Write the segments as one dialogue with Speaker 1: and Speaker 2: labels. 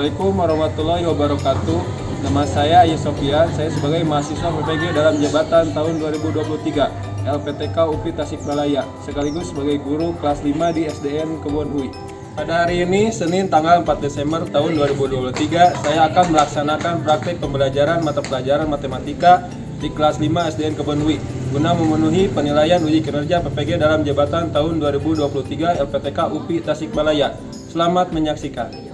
Speaker 1: Assalamualaikum warahmatullahi wabarakatuh. Nama saya Ayy Sofian, saya sebagai mahasiswa PPG dalam jabatan tahun 2023 LPTK UPI Tasikmalaya, sekaligus sebagai guru kelas 5 di SDN Kebon UI. Pada hari ini, Senin tanggal 4 Desember tahun 2023, saya akan melaksanakan praktik pembelajaran mata pelajaran matematika di kelas 5 SDN Kebon UI guna memenuhi penilaian uji kinerja PPG dalam jabatan tahun 2023 LPTK UPI Tasikmalaya. Selamat menyaksikan.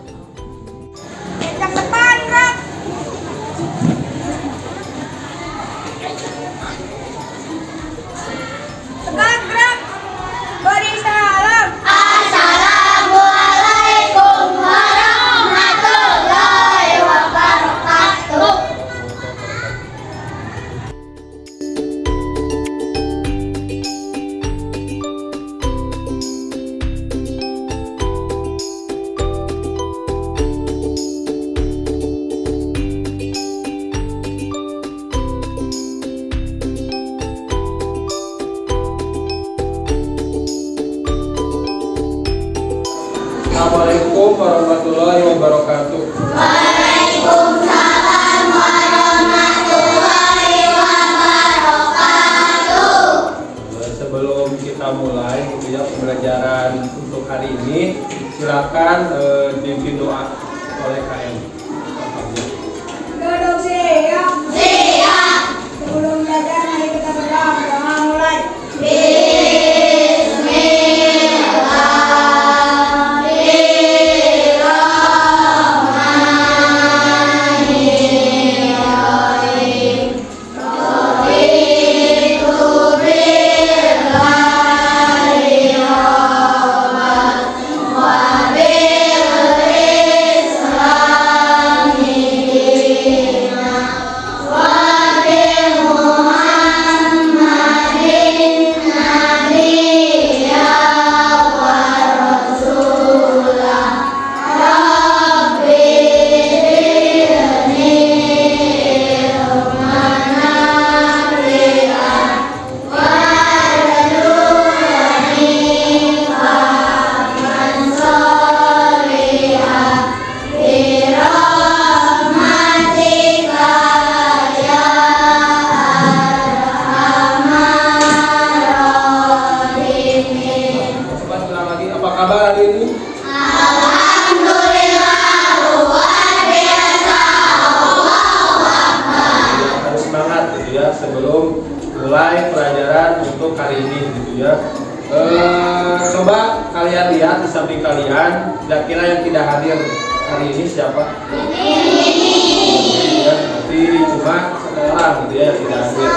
Speaker 1: Assalamualaikum warahmatullahi wabarakatuh.
Speaker 2: Waalaikumsalam warahmatullahi wabarakatuh.
Speaker 1: Sebelum kita mulai pembelajaran untuk hari ini, silakan dipimpin doa oleh KM.
Speaker 2: Duduk siap. Siap. Sebelum belajar, mari kita berdoa. Doa mulai.
Speaker 1: Sebelum mulai pelajaran untuk hari ini gitu ya. Coba kalian lihat di samping kalian, kira-kira yang tidak hadir hari ini siapa? Ya, nanti cuma satu orang gitu ya yang tidak hadir.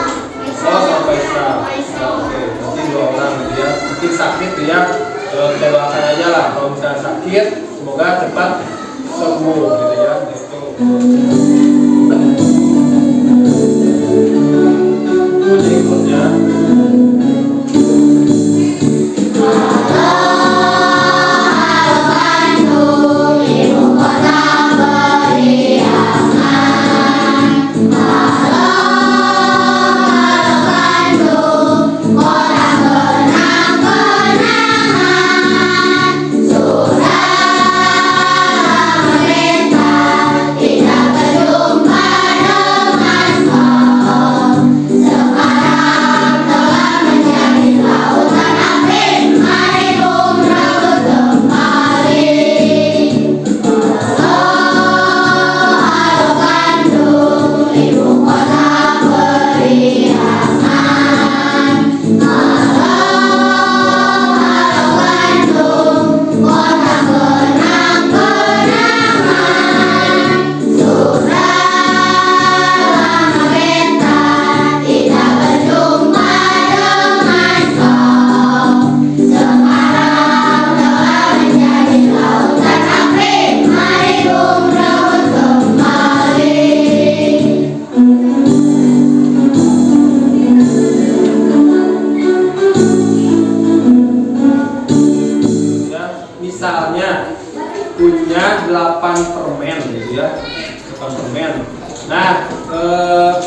Speaker 1: Sampai sekarang. Oke, nanti 2 orang gitu ya. Mungkin sakit gitu ya. Kita doakan aja lah kalau misalnya sakit, semoga cepat sembuh gitu ya. Itu. Berikutnya punya 8 permen gitu ya, 8 permen. Nah,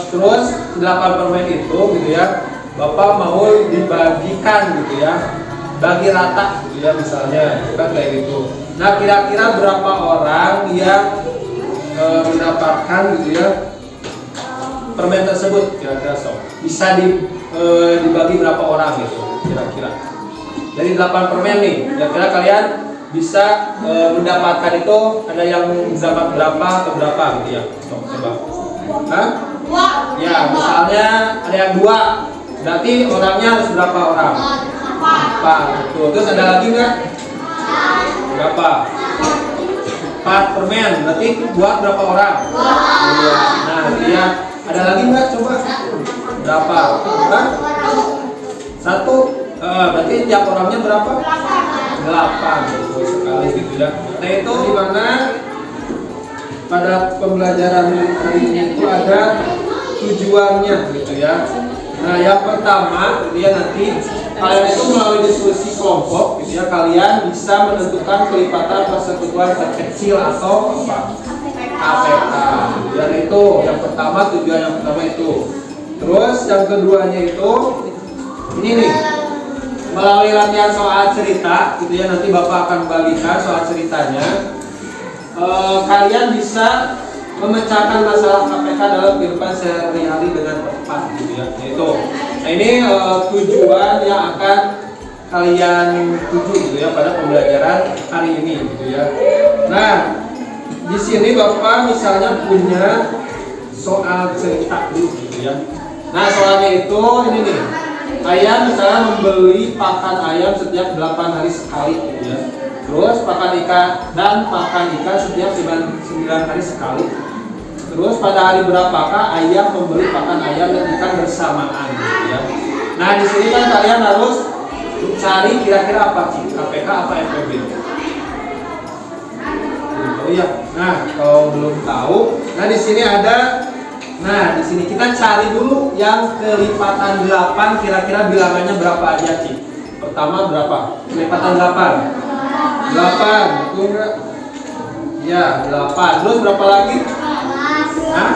Speaker 1: terus 8 permen itu gitu ya, Bapak mau dibagikan gitu ya, bagi rata gitu ya misalnya, kan kayak gitu. Nah, kira-kira berapa orang yang mendapatkan gitu ya permen tersebut kira-kira bisa dibagi berapa orang gitu kira-kira dari 8 permen nih kira-kira kalian bisa mendapatkan itu ada yang dapat berapa atau berapa gitu ya coba Hah? Ya misalnya ada yang 2 berarti orangnya harus berapa orang 4 betul terus ada lagi nggak berapa 4 permen berarti buat berapa orang 2 nah dia ada lagi nggak coba berapa Hah? 1 berarti tiap orangnya berapa 8 betul sekali gitu ya nah itu dimana pada pembelajaran hari ini itu ada tujuannya gitu ya nah yang pertama dia nanti kalian itu melalui diskusi kelompok gitu ya kalian bisa menentukan kelipatan persekutuan terkecil atau apa KPK dan itu yang pertama tujuan yang pertama itu terus yang keduanya itu ini nih melalui latihan soal cerita gitu ya nanti Bapak akan bagikan soal ceritanya kalian bisa memecahkan masalah KPK dalam kehidupan sehari-hari dengan tepat gitu ya itu nah ini tujuan yang akan kalian tuju gitu ya pada pembelajaran hari ini gitu ya nah di sini Bapak misalnya punya soal cerita dulu gitu ya nah soalnya itu ini nih ayam misalnya membeli pakan ayam setiap 8 hari sekali gitu ya terus pakan ikan dan pakan ikan setiap 9 hari sekali terus pada hari berapakah ayam membeli pakan ayam dan ikan bersamaan gitu ya nah di sini kan kalian harus cari kira-kira apa sih KPK apa FPB oh iya nah kalau belum tahu nah di sini ada nah di sini kita cari dulu yang kelipatan 8 kira-kira bilangannya berapa aja Ci pertama berapa kelipatan 8 betul enggak ya 8 terus berapa lagi Hah?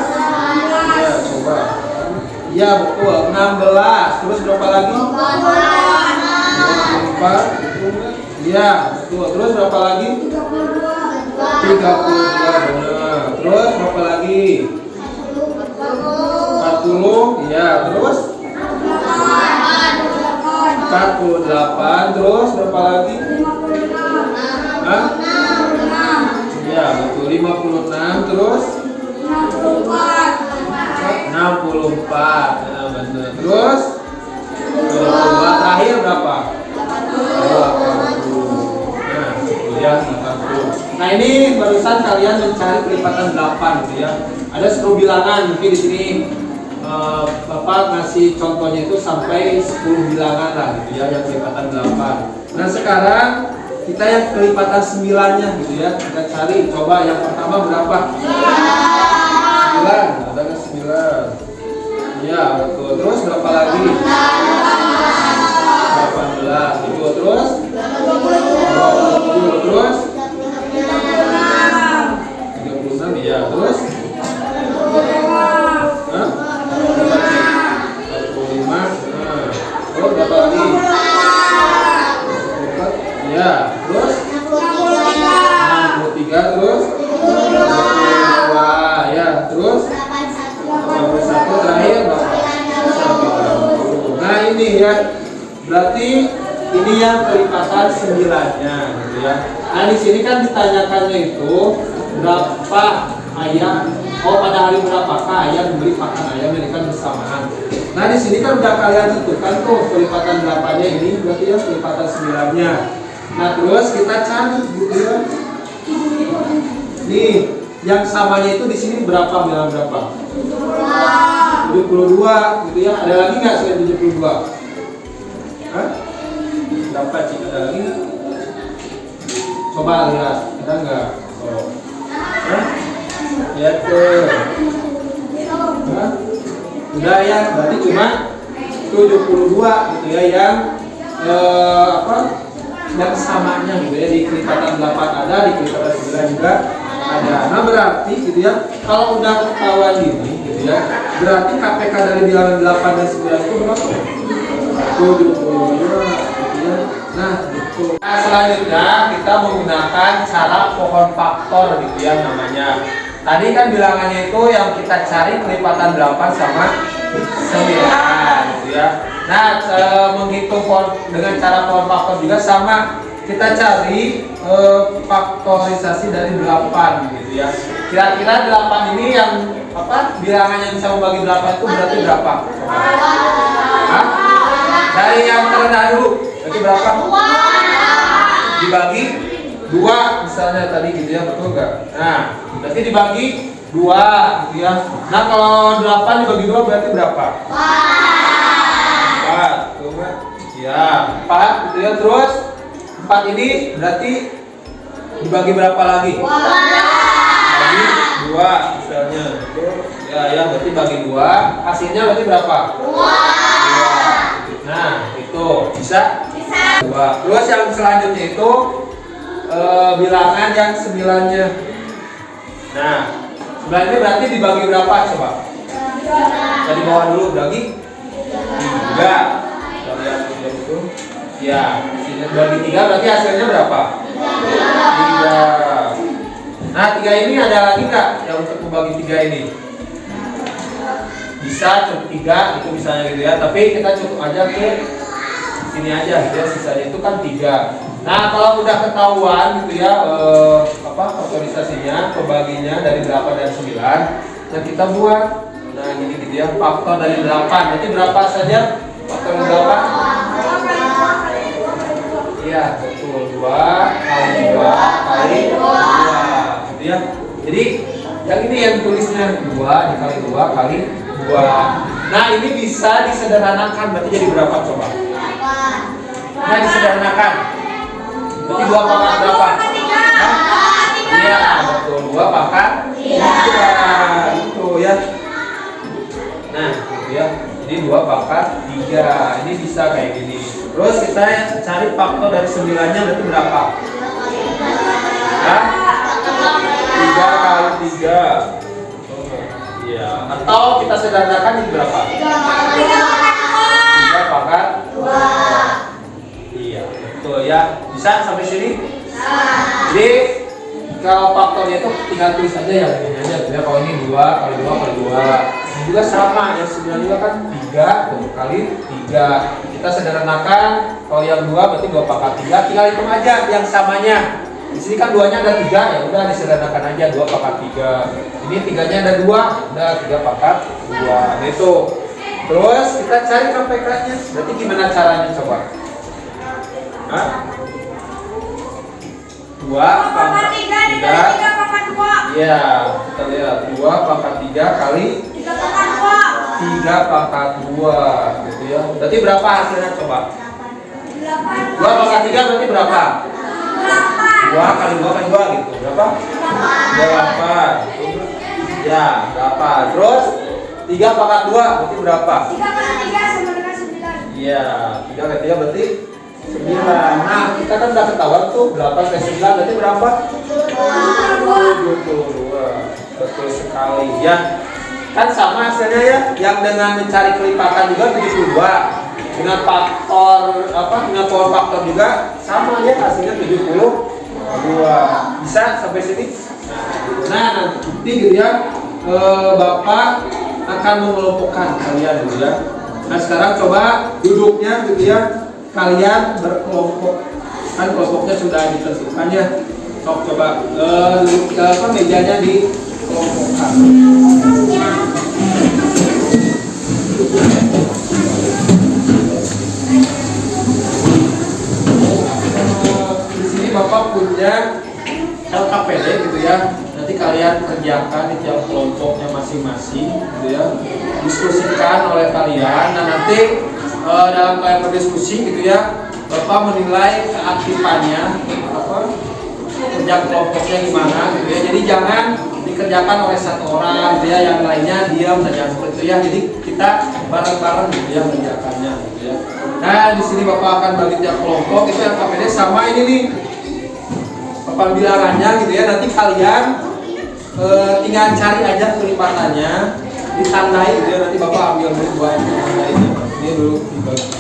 Speaker 1: Ya coba ya betul 16 terus berapa lagi 24 betul enggak ya betul terus berapa lagi 32 benar terus berapa lagi 40 ya terus 48 terus berapa lagi Hah? Ya betul 56 terus 64 nah benar terus 22 terakhir berapa 80 nah ya 80 nah ini barusan kalian mencari kelipatan 8 gitu ya ada 10 bilangan mungkin di sini Bapak ngasih contohnya itu sampai 10 bilangan lah gitu ya yang kelipatan 8 nah sekarang kita yang kelipatan 9-nya gitu ya kita cari coba yang pertama berapa 9 ada nggak 9 ya betul terus berapa lagi 18 itu terus 20 terus 36 ya terus 45 terus berapa lagi ya terus 63 terus 22 ya terus 81 terakhir berapa nah ini ya berarti ini yang kelipatan 9-nya gitu ya nah di sini kan ditanyakannya itu berapa ayam pada hari berapakah ayam membeli pakan ayam dan ikan bersamaan nah di sini kan udah kalian tentukan tuh kelipatan 8-nya ini berarti ya kelipatan 9-nya nah terus kita cari gitu ya nih yang samanya itu di sini berapa bilang berapa 72 gitu ya ada lagi nggak selain 72 Hah? Berapa sih ada lagi nggak? Coba lihat ada nggak Hah? Lihat tuh Hah? Udah ya berarti cuma 72 gitu ya yang yang samanya gitu ya di kelipatan 8 ada di kelipatan 9 juga ada nah berarti gitu ya kalau udah ketahuan gini gitu ya berarti KPK dari bilangan 8 dan 9 itu berapa? 72 gitu ya nah gitu nah selanjutnya kita menggunakan cara pohon faktor gitu ya namanya
Speaker 3: tadi kan bilangannya itu yang kita cari kelipatan 8 sama 9 gitu ya. Nah, menghitung dengan cara power faktor juga sama. Kita cari faktorisasi dari 8 gitu ya. Kira-kira 8 ini yang bilangan yang bisa membagi 8 itu berarti berapa? Hah? Dari yang terendah dulu, berarti berapa? Dibagi 2 misalnya tadi gitu ya, betul nggak? Nah, berarti dibagi 2 gitu ya. Nah, kalau 8 dibagi 2 berarti berapa? 4, betul nggak? Ya, 4 gitu ya. Terus 4 ini berarti dibagi berapa lagi? Bagi 2 misalnya. Ya, berarti bagi 2, hasilnya berarti berapa? 2. Nah, itu bisa? Bisa. 2. Terus yang selanjutnya itu bilangan yang 9-nya. Nah, 9 ini berarti dibagi berapa coba? Dari bawah dulu, bagi 3. Kita lihat itu. Ya, bagi 3 berarti hasilnya berapa? 3. Nah, 3 ini ada lagi nggak yang untuk membagi 3 ini? Bisa cukup 3 itu misalnya gitu ya, tapi kita cukup aja ke sini aja gitu ya, sisanya itu kan 3. Nah, kalau udah ketahuan gitu ya faktorisasinya, pembaginya dari 8 dan 9, nah kita buat. Nah, ini gitu ya, faktor dari 8. Berarti berapa saja faktor dari 8? Iya, betul. 2 kali 2 kali 2 gitu ya. Jadi yang ini yang tulisnya 2 dikali 2 kali 2. Nah, ini bisa disederhanakan, berarti jadi berapa coba? Nah, disederhanakan. Berarti 2 pangkat berapa? Iya, betul. 2 pangkat 3. Itu ya. Nah, gitu ya. Jadi 2 pangkat 3. Ini bisa kayak gini. Terus kita cari faktor dari 9-nya berarti berapa? Hah? 3 kali 3. Iya. Atau kita sederhanakan ini berapa? 3 pangkat 2. Iya, betul ya. Bisa sampai sini? Jadi kalau faktornya itu tinggal tulis aja ya ini aja. Ya, kalau ini 2 kali 2 kali 2. Ini juga sama, yang 9 juga kan 3 kali 3. Kita sederhanakan, kalau yang 2 berarti 2 pangkat 3. Tinggal hitung aja yang samanya. Di sini kan 2-nya ada 3, ya udah disederhanakan aja 2 pangkat 3. Ini 3-nya ada 2, udah 3 pangkat 2. Nah, itu. Terus kita cari KPK-nya. Berarti gimana caranya coba? Hah? 2 pangkat 3. Iya, kita lihat 2 pangkat 3 kali 3 pangkat 2 gitu ya. Berarti berapa hasilnya coba? 2 pangkat 3 berarti berapa? 2 kali 2 kali 2 gitu. Berapa? 8. Ya, 8. Terus 3 pangkat 2 berarti berapa?
Speaker 2: 3 kali 3 sama dengan 9.
Speaker 3: Iya, 3 kali 3 berarti 9. Nah, kita kan udah ketahuan tuh 8 kali 9 berarti berapa? 72. Betul sekali ya. Kan sama hasilnya ya, yang dengan mencari kelipatan juga 72. Dengan faktor dengan power faktor juga sama ya, hasilnya 72. Bisa sampai sini? Nah, nanti gitu ya, Bapak akan mengelompokkan kalian gitu ya. Nah, sekarang coba duduknya gitu ya, kalian berkelompok. Kan kelompoknya sudah ditentukan ya. Coba mejanya dikelompokkan. Di sini Bapak punya LKPD gitu ya. Nanti kalian kerjakan di tiap kelompoknya masing-masing gitu ya. Diskusikan oleh kalian. Nah, nanti dalam kalian berdiskusi gitu ya, Bapak menilai keaktifannya kerja kelompoknya gimana gitu ya. Jadi jangan dikerjakan oleh satu orang gitu ya, yang lainnya diam saja seperti itu ya. Jadi kita bareng-bareng gitu ya mengerjakannya gitu ya. Nah, di sini Bapak akan bagi tiap kelompok itu yang KPD sama ini nih papan bilangannya gitu ya. Nanti kalian tinggal cari aja kelipatannya, ditandai gitu ya. Nanti Bapak ambil dulu buat tandainya. Ini dulu dibagi.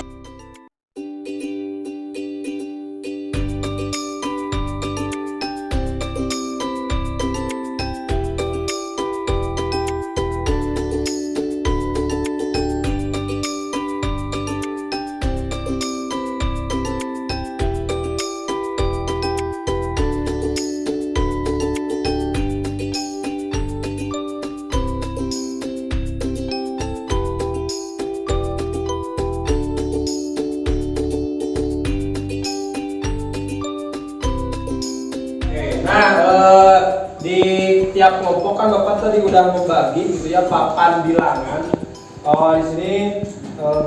Speaker 3: kan Bapak tadi udah membagi gitu ya papan bilangan. Oh, di sini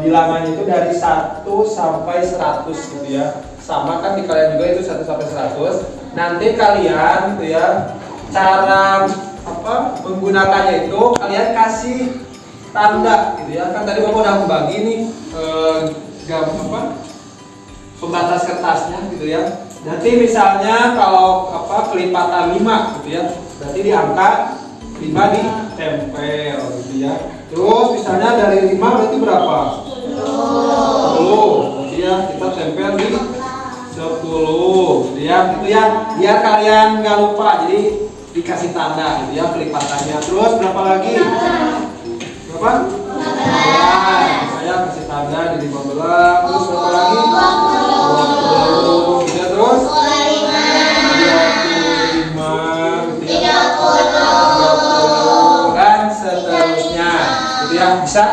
Speaker 3: bilangan itu dari 1 sampai 100 gitu ya. Sama kan di kalian juga itu 1 sampai 100. Nanti kalian gitu ya, cara menggunakannya itu kalian kasih tanda gitu ya. Kan tadi Bapak udah membagi nih pembatas kertasnya gitu ya. Nanti misalnya kalau kelipatan 5 gitu ya, berarti diangkat 5 ditempel gitu ya. Terus misalnya dari 5 berarti berapa? 10. Jadi ya kita tempel di 10 gitu ya. Itu ya biar kalian nggak lupa. Jadi dikasih tanda gitu ya kelipatannya. Terus berapa lagi? Berapa? 15. Saya kasih tanda di 15. Terus berapa lagi? 20. Gitu ya. Terus 25 gitu ya. 30 dan seterusnya. Gitu ya. Bisa?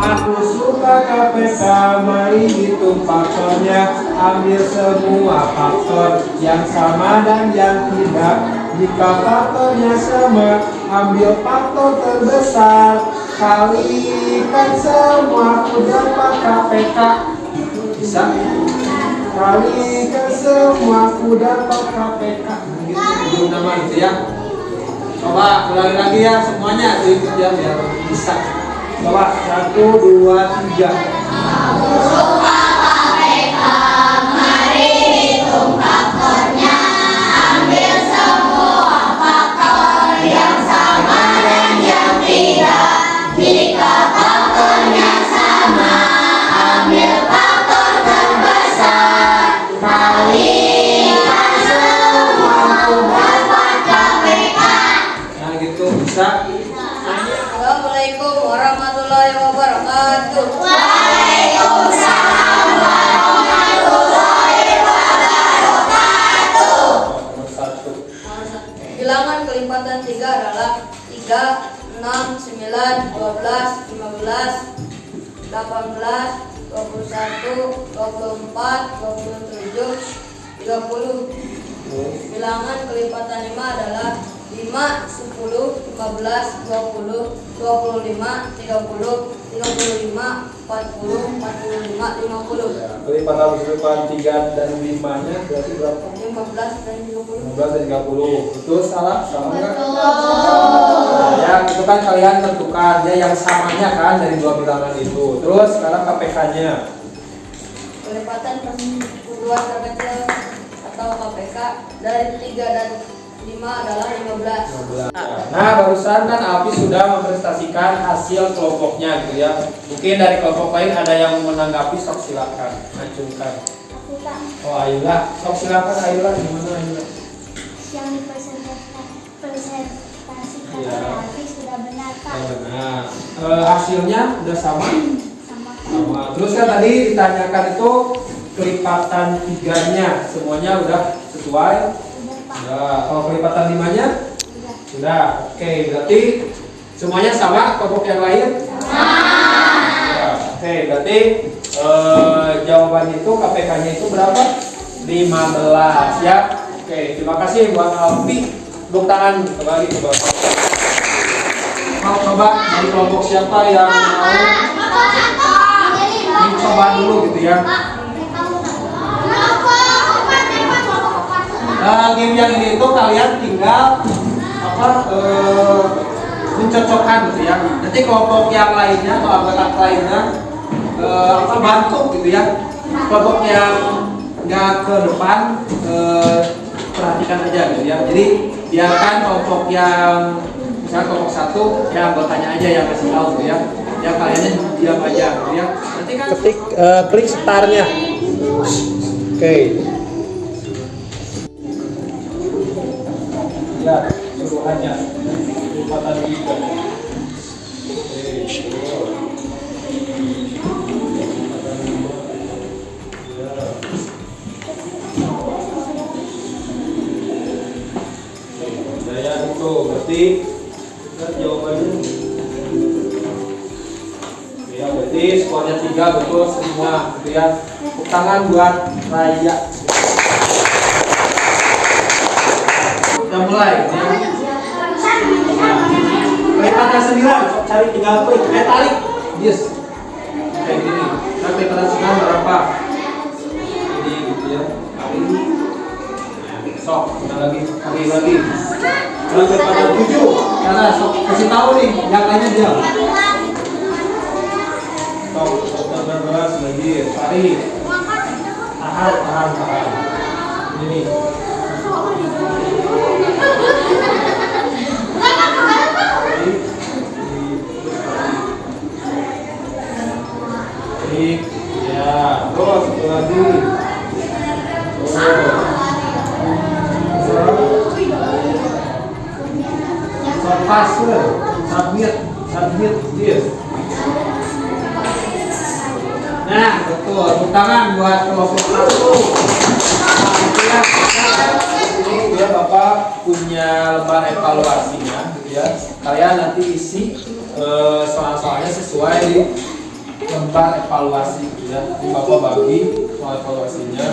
Speaker 3: Aku suka KPK, mari hitung faktornya. Ambil semua faktor yang sama dan yang tidak. Jika faktornya sama, ambil faktor terbesar. Kalikan semua, aku dapat KPK. Bisa? Kalikan semua, aku dapat KPK. Gitu, belum nama gitu ya. Coba ulangi lagi ya semuanya, ikut ya biar bisa. Coba 1, 2, 3. Nah gitu bisa.
Speaker 2: Assalamualaikum warahmatullahi wabarakatuh. Bilangan kelipatan 3 adalah 3, 6, 9, 12, 15, 18, 21, 24, 27, 30. Bilangan kelipatan 5 adalah 5, 10, 15, 20, 25, 30, 35, 40, 45, 50.
Speaker 3: Kelipatan keseluruhan 3 dan 5-nya berarti berapa?
Speaker 2: 15 dan 30.
Speaker 3: 15 dan 30. Betul, salah? Salah enggak? Ya, itu kan kalian tentukan ya yang samanya kan dari dua bilangan itu. Terus sekarang KPK-nya.
Speaker 2: Kelipatan persetujuan terkecil atau KPK dari 3 dan 5 adalah 15.
Speaker 3: 15. Nah, barusan kan Alfi sudah mempresentasikan hasil kelompoknya gitu ya. Mungkin dari kelompok lain ada yang menanggapi, sok silakan acungkan. Oh, Ayla, sok silakan Ayla, gimana Ayla?
Speaker 4: Yang dipresentasikan
Speaker 3: Iya.
Speaker 4: oleh Alfi sudah benar, Pak.
Speaker 3: Benar. Hasilnya udah sama?
Speaker 4: Sama Pak.
Speaker 3: Sama. Terus kan tadi ditanyakan itu kelipatan 3-nya semuanya udah sesuai? Sudah. Kalau kelipatan 5-nya? Sudah. Oke, berarti semuanya sama kelompok yang lain? Oke, berarti jawaban itu KPK-nya itu berapa? 15 ya. Oke, terima kasih buat Alfi. Tepuk tangan kembali ke Bapak. Mau coba dari kelompok siapa yang mau coba dulu gitu ya. Game yang ini itu kalian tinggal mencocokkan gitu ya. Nanti kelompok yang lainnya atau anggota lainnya bantu gitu ya. Kelompok yang nggak ke depan perhatikan aja gitu ya. Jadi biarkan kelompok yang misalnya kelompok 1 yang anggotanya aja yang kasih tahu gitu ya. Ya kalian diam aja gitu ya. Nanti kan klik startnya. Oke.
Speaker 1: Ya, suruhannya kelipatan 3. Saya itu berarti jawabannya. Ya, berarti skornya 3 betul semua gitu ya. Tepuk tangan buat Raya.
Speaker 3: Udah mulai gitu ya. Kelipatan 9 cari 3 klik, tarik. Yes. Kayak gini. Nah, kelipatan 9 berapa? Ini gitu ya. Tarik. Sok, kita lagi. Kalau kelipatan 7, karena sok kasih tahu nih, yang lainnya diam.
Speaker 1: Sok, 19 lagi.
Speaker 3: Tarik. Tahan. Ini.
Speaker 1: Ya, terus satu lagi.
Speaker 3: Submit, yes. Nah, betul. Tepuk tangan buat kelompok 1.
Speaker 1: Ini dia Bapak punya lembar evaluasinya, gitu ya. Kalian nanti isi soal-soalnya sesuai di lembar evaluasi, gitu ya. Ini Bapak bagi soal evaluasinya.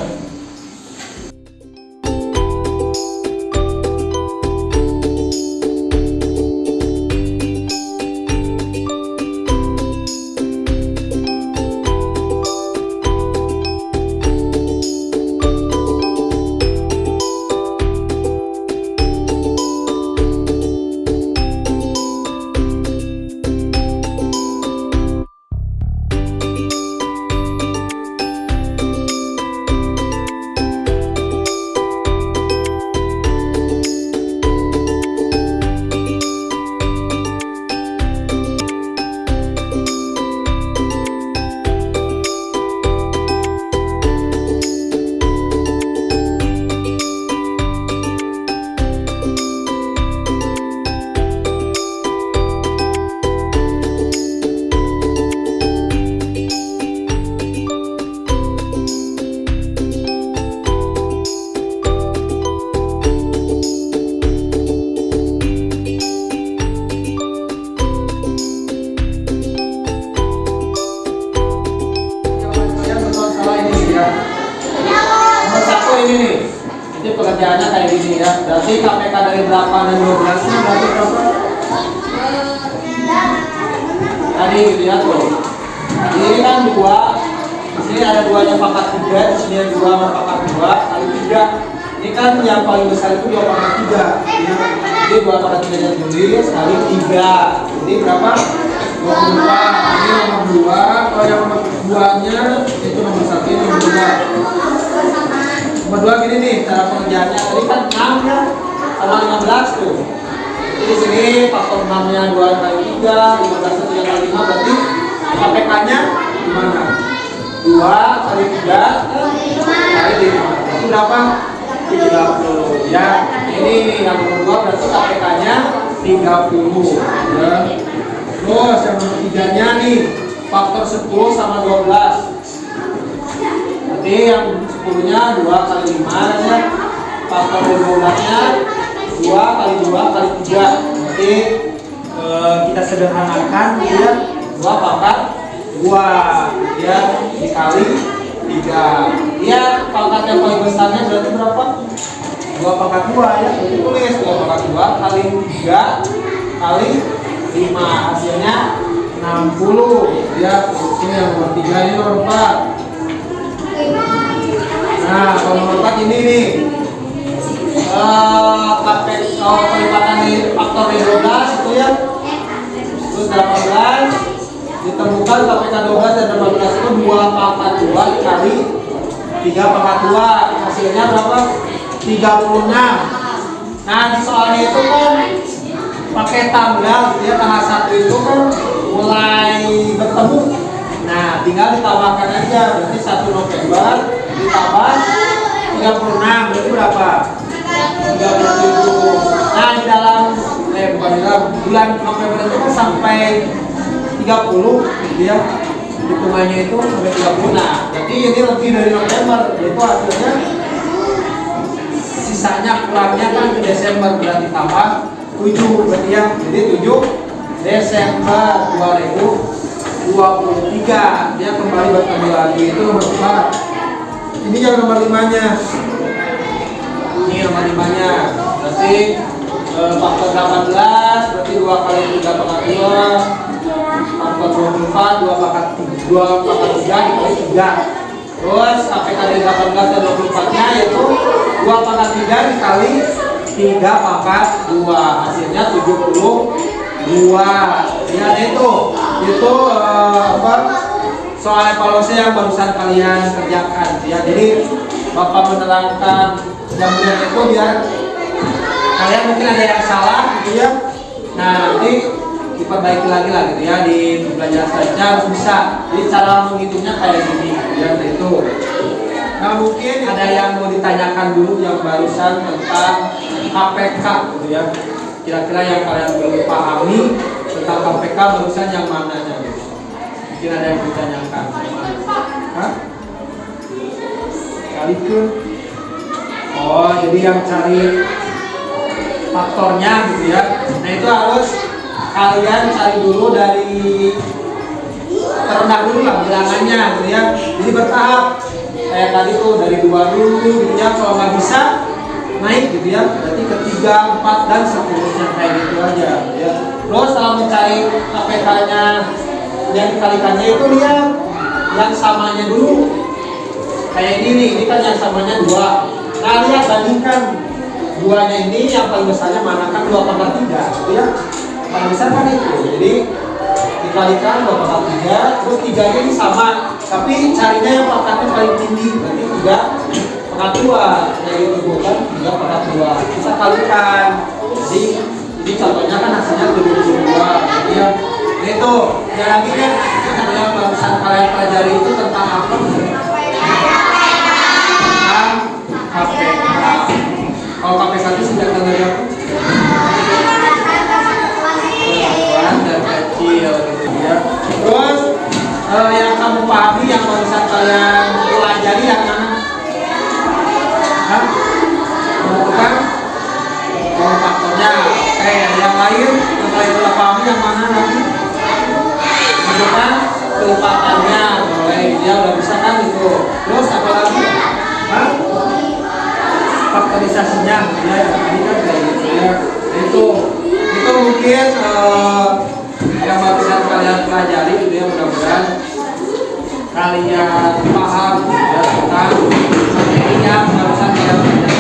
Speaker 3: Pekerjaannya kayak gini ya. Berarti KPK dari 8 dan 12 nya berarti berapa? Tadi gitu ya tuh. Ini kan 2. Di sini ada 2-nya pangkat 3, di sini ada 2 sama pangkat 2 kali 3. Ini kan yang paling besar itu 2 pangkat 3. Jadi 2 pangkat 3 nya tulis kali 3. Jadi berapa? 24. Ini nomor 2. Kalau yang nomor 2-nya itu nomor 1, ini nomor 2. Nomor 2 gini nih cara pengerjaannya. Tadi kan 6 ya sama 15 tuh. Jadi sini faktor 6 nya 2 kali 3, 15 nya 3 kali 5, berarti KPK nya gimana? 2 kali 3 kali 5. Itu berapa? 30 ya. Ini yang nomor 2 berarti KPK nya 30 ya. Terus yang nomor 3 nya nih faktor 10 sama 12. Berarti yang 10-nya 2 kali 5 ya. Faktor dari 12-nya 2 kali 2 kali 3. Berarti kita sederhanakan ya. 2 pangkat 2 ya dikali 3. Ya, pangkat yang paling besarnya berarti berapa? 2 pangkat 2 ya. Jadi tulis 2 pangkat 2 kali 3 kali 5. Hasilnya 60 ya. Ini yang nomor 3, ini nomor 4. Nah, kalau nomor 4 ini nih. Pelipatan di faktor dari 12 itu ya. Terus 18 ditemukan KPK 12 dan 18 itu 2 pangkat 2 dikali 3 pangkat 2. Hasilnya berapa? 36. Nah, di soalnya itu kan pakai tanggal gitu ya, tanggal 1 itu kan mulai bertemu. Nah, tinggal ditambahkan aja. Berarti 1 November ditambah 36 berarti berapa? 37. Nah, di dalam bukan di dalam bulan November itu kan sampai 30 gitu ya. Hitungannya itu sampai 30. Nah, jadi ini lebih dari November, yaitu hasilnya sisanya kurangnya kan ke Desember, berarti tambah 7 berarti ya. Jadi 7 Desember 2023 dia kembali bertemu lagi. Itu nomor 4. Ini yang nomor 5-nya. Ini nomor 5-nya. Berarti faktor 18 berarti 2 kali 3 pangkat 2. Faktor 24 2 pangkat 3 dikali 3. Terus KPK dari 18 dan 24-nya yaitu 2 pangkat 3 dikali 3 pangkat 2. Hasilnya 72. Ya, itu apa? Soal evaluasi yang barusan kalian kerjakan ya. Jadi Bapak menerangkan yang benar itu biar kalian mungkin ada yang salah gitu ya. Nah, nanti diperbaiki lagi lah gitu ya, di belajar saja harus bisa. Jadi cara menghitungnya kayak gini ya, itu. Nah, mungkin ada yang mau ditanyakan dulu yang barusan tentang KPK gitu ya. Kira-kira yang kalian belum pahami tentang KPK barusan yang mananya gitu. Mungkin ada yang ditanyakan. Hah? Kaliku. Oh, jadi yang cari faktornya gitu ya. Nah, itu harus kalian cari dulu dari terendah dulu lah bilangannya gitu ya. Jadi bertahap. Kayak tadi tuh dari 2 dulu gitu ya. Kalau nggak bisa naik gitu ya. Berarti ke 3, 4 dan seterusnya kayak gitu aja gitu ya. Terus kalau mencari KPK-nya yang dikalikannya itu lihat yang samanya dulu. Kayak ini nih, ini kan yang samanya 2. Nah, lihat bandingkan 2-nya ini yang paling besarnya mana, kan 2 pangkat 3 gitu ya. Paling besar kan itu. Jadi dikalikan 2 pangkat 3, terus 3-nya ini sama, tapi carinya yang pangkatnya paling tinggi, berarti 3 pangkat 2. Jadi itu bukan 3 pangkat 2. Bisa kalikan. Jadi ini contohnya kan hasilnya 72 gitu ya. Nah, itu ya lagi kan yang barusan kalian pelajari itu tentang apa? Tentang KPK. Kalau KPK itu singkatan dari apa? Kesatuan dan kecil gitu ya. Terus yang kamu pahami yang barusan kalian pelajari yang mana? Hah? Menentukan faktornya. Oke, yang lain yang kalian sudah pahami yang mana lagi? Menentukan kelipatannya, boleh dia udah bisa kan itu. Terus apa lagi? Hah? Faktorisasinya ya, ini kan kayak gitu ya. Itu mungkin yang barusan kalian pelajari gitu ya, mudah-mudahan kalian paham ya tentang materi yang barusan kalian pelajari.